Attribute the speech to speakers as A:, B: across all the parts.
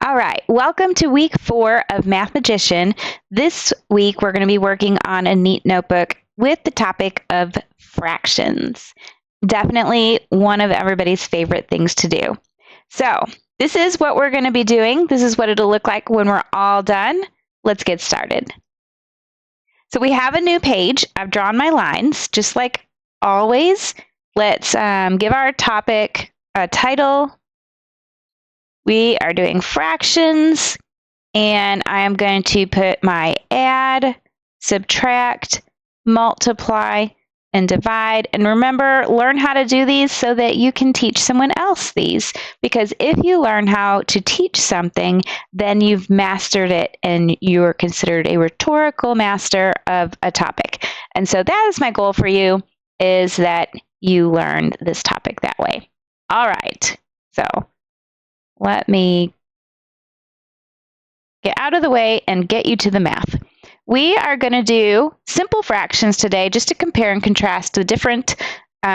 A: All right, welcome to week 4 of Math Magician. This week we're going to be working on a neat notebook with the topic of fractions. Definitely one of everybody's favorite things to do. So this is what we're going to be doing. This is what it'll look like when we're all done. Let's get started. So we have a new page. I've drawn my lines, just like always. Let's give our topic a title. We are doing fractions, and I am going to put my add, subtract, multiply, and divide. And remember, learn how to do these so that you can teach someone else these. Because if you learn how to teach something, then you've mastered it and you are considered a rhetorical master of a topic. And so that is my goal for you, is that you learned this topic that way. All right, so let me get out of the way and get you to the math. We are going to do simple fractions today just to compare and contrast the different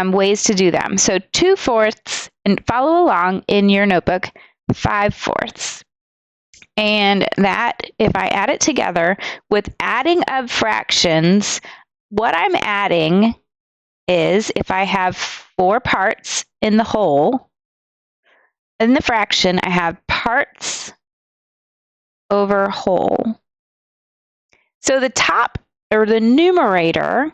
A: ways to do them. So 2/4, and follow along in your notebook, 5/4. And that, if I add it together with adding of fractions, what I'm adding is, if I have 4 parts in the whole, in the fraction, I have parts over whole. So the top, or the numerator,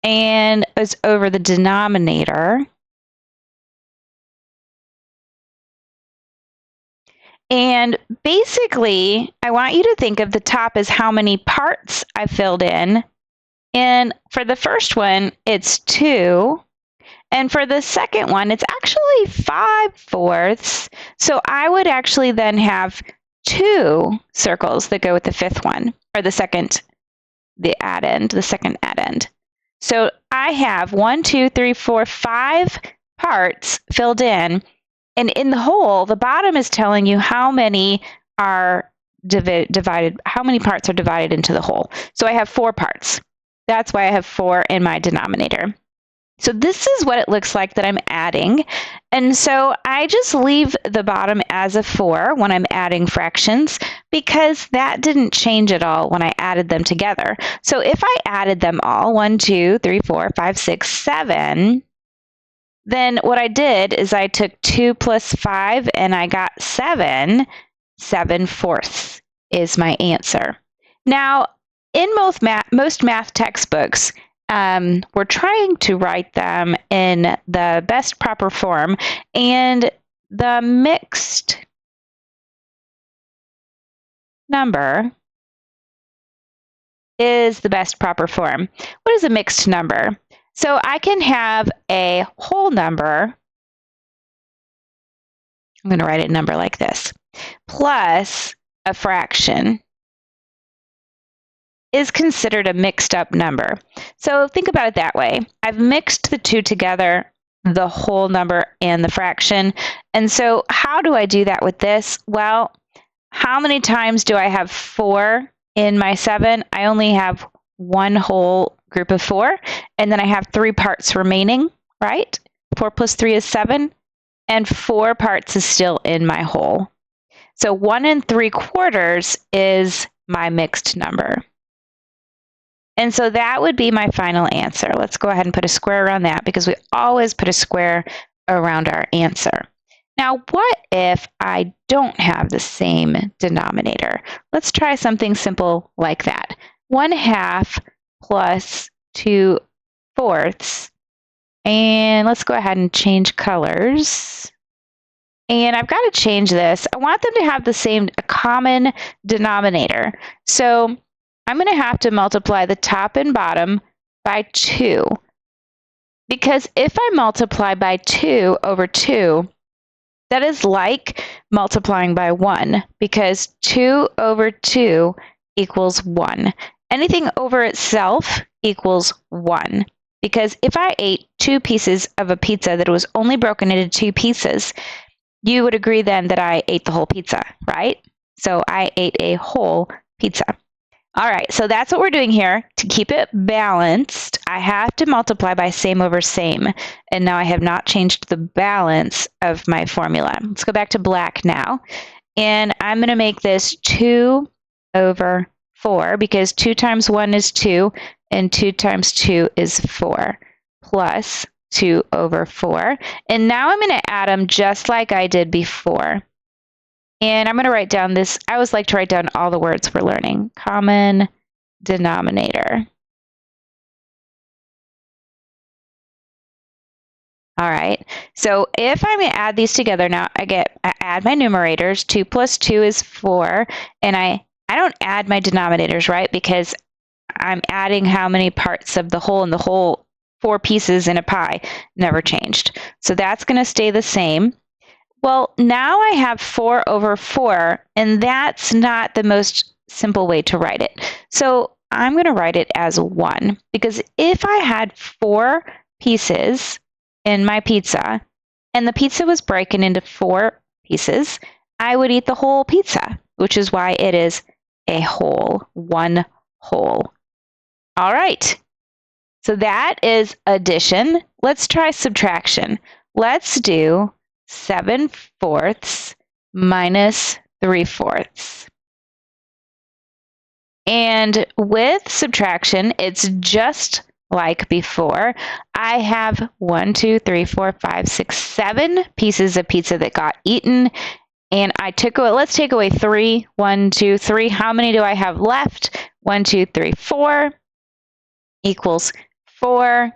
A: and is over the denominator. And basically, I want you to think of the top as how many parts I filled in. And for the first one, it's 2. And for the second one, it's actually 5/4. So I would actually then have 2 circles that go with the fifth one, or the second add end. So I have 1, 2, 3, 4, 5 parts filled in. And in the whole, the bottom is telling you how many are divided, how many parts are divided into the whole. So I have 4 parts. That's why I have 4 in my denominator. So this is what it looks like that I'm adding. And so I just leave the bottom as a 4 when I'm adding fractions, because that didn't change at all when I added them together. So if I added them all, 1, 2, 3, 4, 5, 6, 7, then what I did is I took 2 plus 5 and I got 7. 7/4 is my answer. Now, in most math textbooks, we're trying to write them in the best proper form, and the mixed number is the best proper form. What is a mixed number? So I can have a whole number. I'm going to write a number like this, plus a fraction is considered a mixed up number. So think about it that way. I've mixed the two together, the whole number and the fraction. And so how do I do that with this? Well, how many times do I have 4 in my 7? I only have one whole group of 4, and then I have 3 parts remaining, right? 4 plus 3 is 7, and 4 parts is still in my whole. So 1 3/4 is my mixed number. And so that would be my final answer. Let's go ahead and put a square around that, because we always put a square around our answer. Now, what if I don't have the same denominator? Let's try something simple like that. 1/2 plus 2/4. And let's go ahead and change colors. And I've got to change this. I want them to have the same common denominator. So I'm going to have to multiply the top and bottom by 2. Because if I multiply by 2 over 2, that is like multiplying by 1, because 2 over 2 equals 1. Anything over itself equals 1. Because if I ate 2 pieces of a pizza that was only broken into 2 pieces, you would agree then that I ate the whole pizza, right? So I ate a whole pizza. All right, so that's what we're doing here. To keep it balanced, I have to multiply by same over same. And now I have not changed the balance of my formula. Let's go back to black now. And I'm going to make this 2 over 4 because 2 times 1 is 2 and 2 times 2 is 4 plus 2 over 4. And now I'm going to add them just like I did before. And I'm going to write down this. I always like to write down all the words we're learning. Common denominator. All right. So if I'm going to add these together now, I add my numerators. 2 plus 2 is 4. And I don't add my denominators, right? Because I'm adding how many parts of the whole, and the whole 4 pieces in a pie never changed. So that's going to stay the same. Well, now I have 4 over 4, and that's not the most simple way to write it. So I'm going to write it as 1, because if I had 4 pieces in my pizza, and the pizza was broken into 4 pieces, I would eat the whole pizza, which is why it is a whole, one whole. All right. So that is addition. Let's try subtraction. Let's do 7/4 minus 3/4. And with subtraction, it's just like before. I have 1, 2, 3, 4, 5, 6, 7 pieces of pizza that got eaten. And let's take away 3. 1, 2, 3. How many do I have left? 1, 2, 3, 4 equals 4.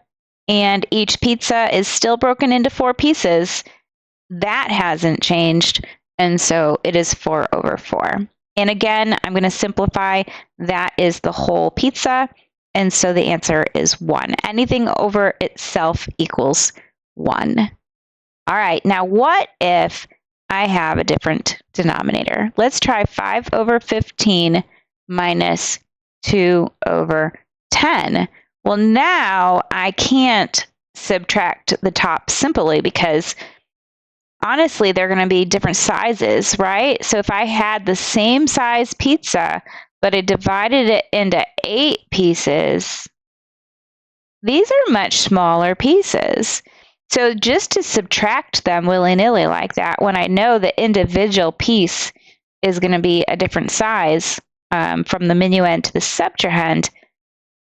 A: And each pizza is still broken into 4 pieces. That hasn't changed, and so it is 4 over 4. And again, I'm going to simplify. That is the whole pizza, and so the answer is 1. Anything over itself equals 1. All right, now what if I have a different denominator? Let's try 5 over 15 minus 2 over 10. Well, now I can't subtract the top simply because honestly, they're going to be different sizes, right? So if I had the same size pizza, but I divided it into 8 pieces, these are much smaller pieces. So just to subtract them willy-nilly like that, when I know the individual piece is going to be a different size from the minuend to the subtrahend,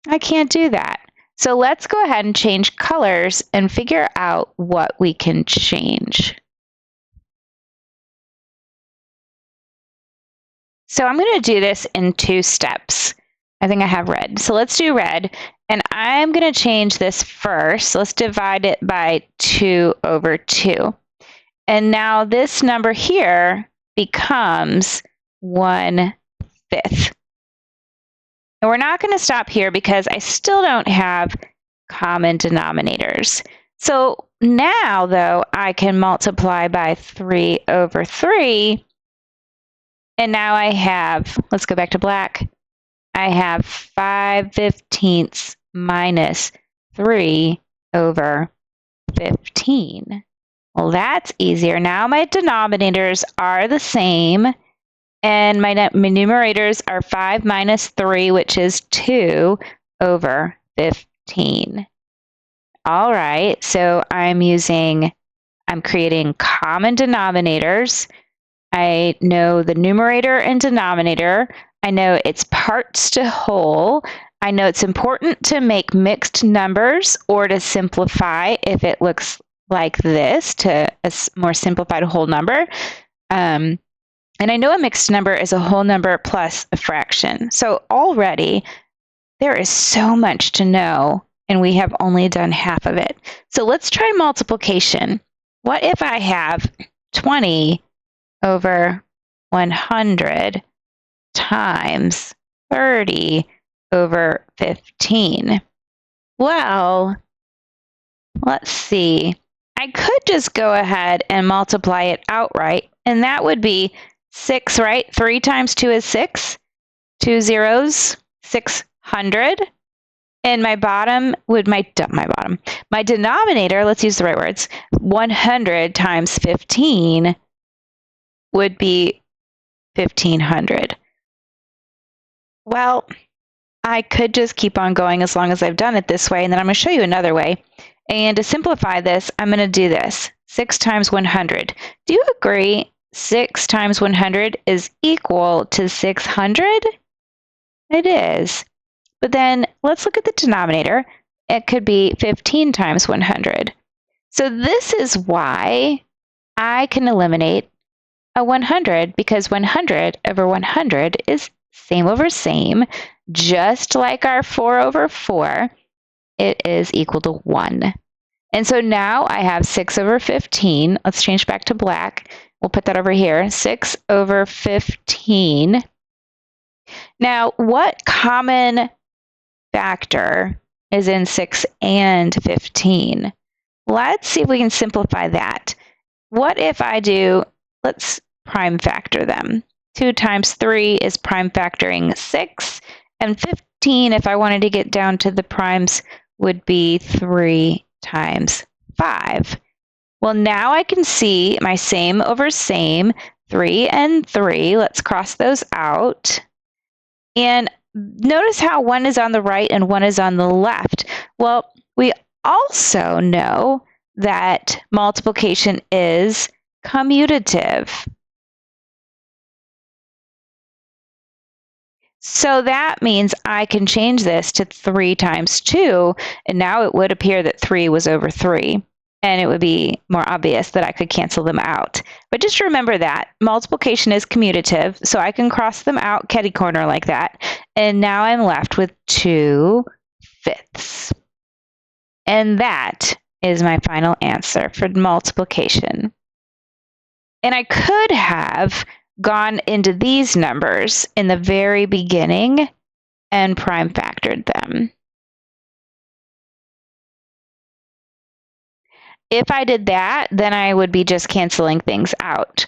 A: I can't do that. So let's go ahead and change colors and figure out what we can change. So I'm going to do this in 2 steps. I think I have red. So let's do red. And I'm going to change this first. Let's divide it by 2 over 2. And now this number here becomes 1/5. And we're not going to stop here because I still don't have common denominators. So now, though, I can multiply by 3 over 3. And now I have, let's go back to black. I have 5/15 minus 3 over 15. Well, that's easier. Now my denominators are the same. And my numerators are 5 minus 3, which is 2 over 15. All right, so I'm creating common denominators. I know the numerator and denominator. I know its parts to whole. I know it's important to make mixed numbers or to simplify if it looks like this to a more simplified whole number. And I know a mixed number is a whole number plus a fraction. So already there is so much to know, and we have only done half of it. So let's try multiplication. What if I have 20 over 100 times 30 over 15? Well, let's see. I could just go ahead and multiply it outright, and that would be 6, right? 3 times 2 is 6. 2 zeros, 600. And my denominator, let's use the right words, 100 times 15 would be 1500. Well, I could just keep on going as long as I've done it this way, and then I'm going to show you another way. And to simplify this, I'm going to do this. 6 times 100. Do you agree 6 times 100 is equal to 600? It is. But then let's look at the denominator. It could be 15 times 100. So this is why I can eliminate a 100, because 100 over 100 is same over same, just like our 4 over 4, it is equal to 1. And so now I have 6 over 15. Let's change back to black. We'll put that over here. 6 over 15. Now, what common factor is in 6 and 15? Let's see if we can simplify that. What if I do, let's prime factor them. 2 times 3 is prime factoring 6, and 15, if I wanted to get down to the primes, would be 3 times 5. Well, now I can see my same over same, 3 and 3. Let's cross those out. And notice how one is on the right and one is on the left. Well, we also know that multiplication is commutative. So that means I can change this to 3 times 2, and now it would appear that 3 was over 3, and it would be more obvious that I could cancel them out. But just remember that multiplication is commutative, so I can cross them out catty corner like that, and now I'm left with 2/5. And that is my final answer for multiplication. And I could have gone into these numbers in the very beginning and prime factored them. If I did that, then I would be just canceling things out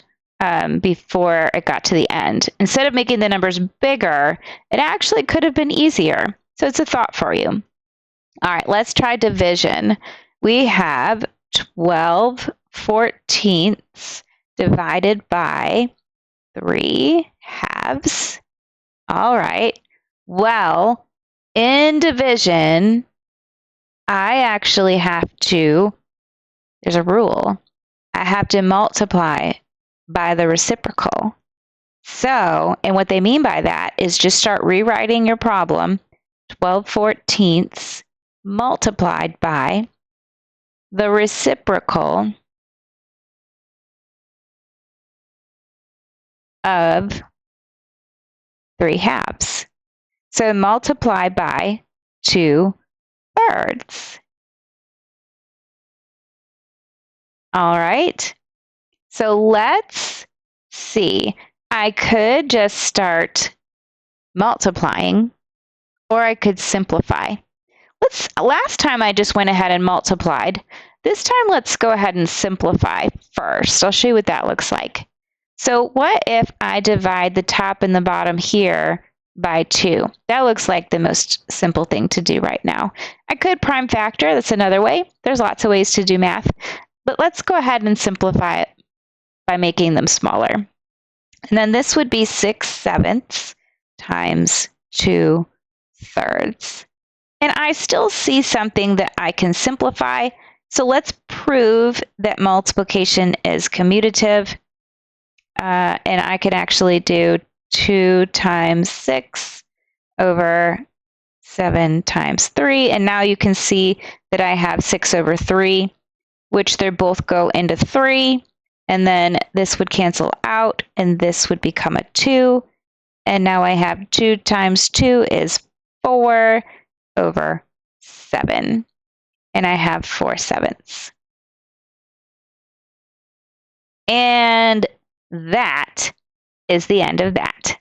A: before it got to the end. Instead of making the numbers bigger, it actually could have been easier. So it's a thought for you. All right, let's try division. We have 12/14 divided by 3/2. All right. Well, in division, I actually have to, there's a rule, I have to multiply by the reciprocal. So, and what they mean by that is just start rewriting your problem. 12/14 multiplied by the reciprocal of 3/2. So multiply by 2/3. All right. So let's see. I could just start multiplying, or I could simplify. Last time I just went ahead and multiplied. This time let's go ahead and simplify first. I'll show you what that looks like. So what if I divide the top and the bottom here by 2? That looks like the most simple thing to do right now. I could prime factor. That's another way. There's lots of ways to do math. But let's go ahead and simplify it by making them smaller. And then this would be 6/7 times 2/3. And I still see something that I can simplify. So let's prove that multiplication is commutative. And I can actually do 2 times 6 over 7 times 3. And now you can see that I have 6 over 3, which they both go into 3. And then this would cancel out, and this would become a 2. And now I have 2 times 2 is 4 over 7. And I have 4/7. And that is the end of that.